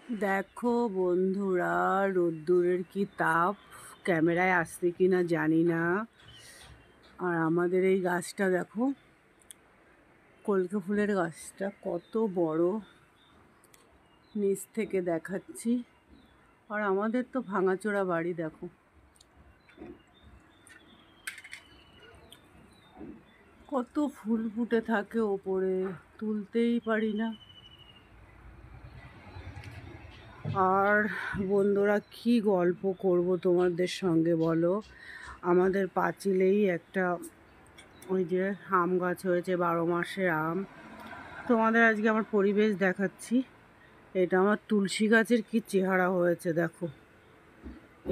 দেখো বন্ধুরা, রোদ্দুরের কি তাপ! ক্যামেরায় আসছে কি না জানি না। আর আমাদের এই গাছটা দেখো, কলকে ফুলের গাছটা কত বড়, নিচ থেকে দেখাচ্ছি। আর আমাদের তো ভাঙাচোরা বাড়ি, দেখো কত ফুল ফুটে থাকে ওপরে, তুলতেই পারি না। আর বন্ধুরা, কি গল্প করব তোমাদের সঙ্গে বলো। আমাদের পাঁচিলেই একটা ওই যে আম গাছ হয়েছে, 12 মাসের আম। তোমাদের আজকে আমার পরিবেশ দেখাচ্ছি। এটা আমার তুলসী গাছের কি চেহারা হয়েছে দেখো।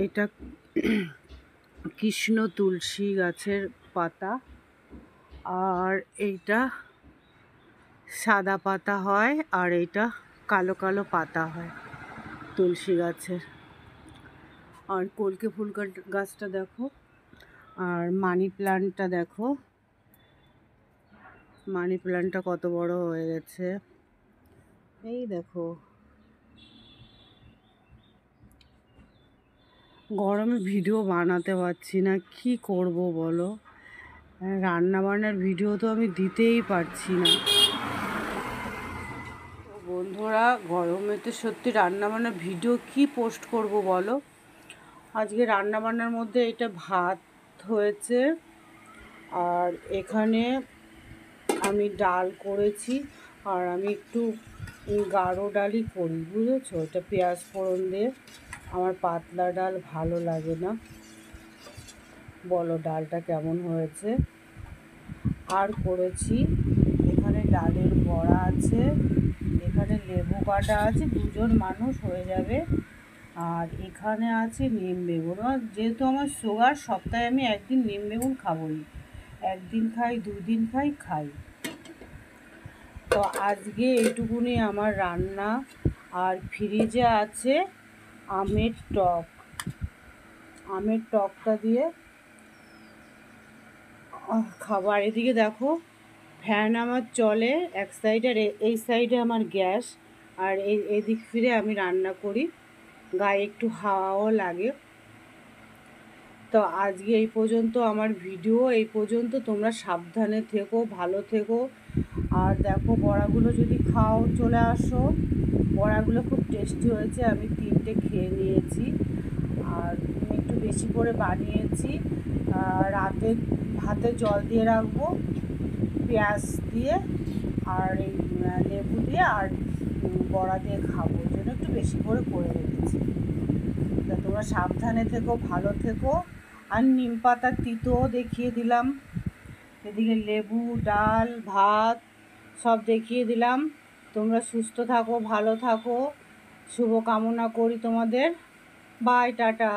এটা কৃষ্ণ তুলসী গাছের পাতা, আর এইটা সাদা পাতা হয়, আর এইটা কালো কালো পাতা হয় তুলসী গাছের। আর কলকে ফুল গাছটা দেখো, আর মানি প্লান্টটা দেখো, মানি প্লান্টটা কত বড় হয়ে গেছে, এই দেখো। গরমে ভিডিও বানাতে পারছি না, কি করব বলো। রান্না বান্নার ভিডিও তো আমি দিতেই পারছি না। বন্ধুরা, গরমে তো সত্যি রান্না বান্নার ভিডিও কি পোস্ট করব বলো। আজকে রান্না বান্নার মধ্যে এটা ভাত হয়েছে, আর এখানে আমি ডাল করেছি। আর আমি একটু গাঢ় ডালই করি, বুঝেছো। এটা পেঁয়াজ ফোড়ন দিয়ে, আমার পাতলা ডাল ভালো লাগে না। বলো ডালটা কেমন হয়েছে। আর করেছি এখানে ডালের বড়া আছে, এখানে লেবু কাটা আছে, দুজন মানুষ হয়ে যাবে। আর এখানে আছে নিম বেগুন। যেহেতু আমার সুগার, সপ্তাহে আমি একদিন নিম বেগুন খাবই, একদিন খাই, 2 দিন খাই। তো আজকে এইটুকুনি আমার রান্না। আর ফ্রিজে আছে আমের টক, আমের টকটা দিয়ে খাবার। এদিকে দেখো, ফ্যান আমার চলে এক সাইডে, আর এই সাইডে আমার গ্যাস। আর এদিক ফিরে আমি রান্না করি, গায়ে একটু হাওয়াও লাগে। তো আজকে এই পর্যন্ত আমার ভিডিও, এই পর্যন্ত। তোমরা সাবধানে থেকো, ভালো থেকো। আর দেখো, বড়াগুলো যদি খাও চলে আসো। বড়াগুলো খুব টেস্টি হয়েছে, আমি 3টে খেয়ে নিয়েছি। আর একটু বেশি করে বানিয়েছি। রাতে ভাতে জল দিয়ে রাখবো, পেঁয়াজ দিয়ে আর এই লেবু দিয়ে আর বড়া দিয়ে খাবো, ওই জন্য একটু বেশি করে রেখেছি। তা তোমরা সাবধানে থেকো, ভালো থেকো। আর নিম পাতার তিতও দেখিয়ে দিলাম, এদিকে লেবু, ডাল, ভাত সব দেখিয়ে দিলাম। তোমরা সুস্থ থাকো, ভালো থাকো, শুভ কামনা করি তোমাদের। Bye, tata.